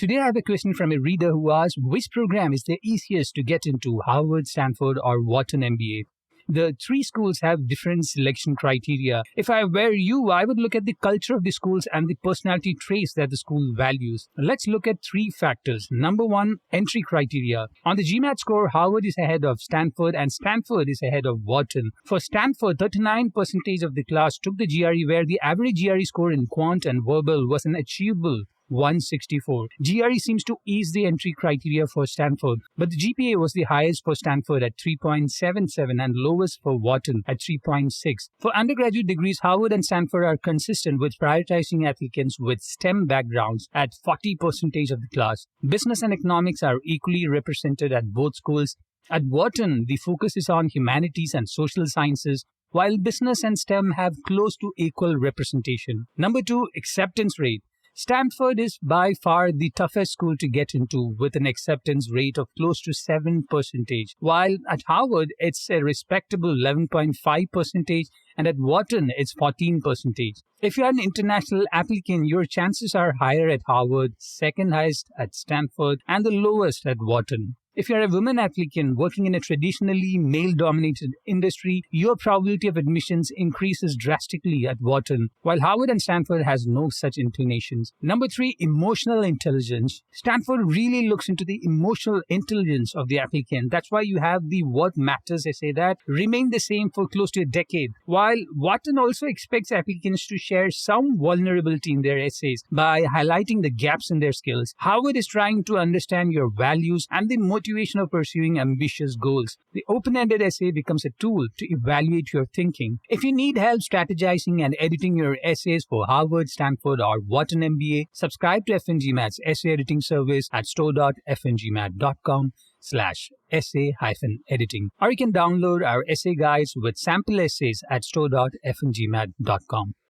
Today I have a question from a reader who asks, which program is the easiest to get into, Harvard, Stanford, or Wharton MBA? The three schools have different selection criteria. If I were you, I would look at the culture of the schools and the personality traits that the school values. Let's look at three factors. Number one, entry criteria. On the GMAT score, Harvard is ahead of Stanford and Stanford is ahead of Wharton. For Stanford, 39% of the class took the GRE, where the average GRE score in quant and verbal was an achievable 164. GRE seems to ease the entry criteria for Stanford, but the GPA was the highest for Stanford at 3.77 and lowest for Wharton at 3.6. For undergraduate degrees, Harvard and Stanford are consistent with prioritizing applicants with STEM backgrounds at 40% of the class. Business and economics are equally represented at both schools. At Wharton, the focus is on humanities and social sciences, while business and STEM have close to equal representation. Number two, acceptance rate. Stanford is by far the toughest school to get into, with an acceptance rate of close to 7%, while at Harvard it's a respectable 11.5%, and at Wharton it's 14%. If you're an international applicant, your chances are higher at Harvard, second highest at Stanford, and the lowest at Wharton. If you're a woman applicant working in a traditionally male-dominated industry, your probability of admissions increases drastically at Wharton, while Harvard and Stanford has no such inclinations. Number three, emotional intelligence. Stanford really looks into the emotional intelligence of the applicant. That's why you have the What Matters essay that remained the same for close to a decade, while Wharton also expects applicants to share some vulnerability in their essays by highlighting the gaps in their skills. Harvard is trying to understand your values and the motivation of pursuing ambitious goals. The open-ended essay becomes a tool to evaluate your thinking. If you need help strategizing and editing your essays for Harvard, Stanford, or Wharton MBA, subscribe to FNGMAT's essay editing service at store.fngmat.com/essay-editing. Or you can download our essay guides with sample essays at store.fngmat.com.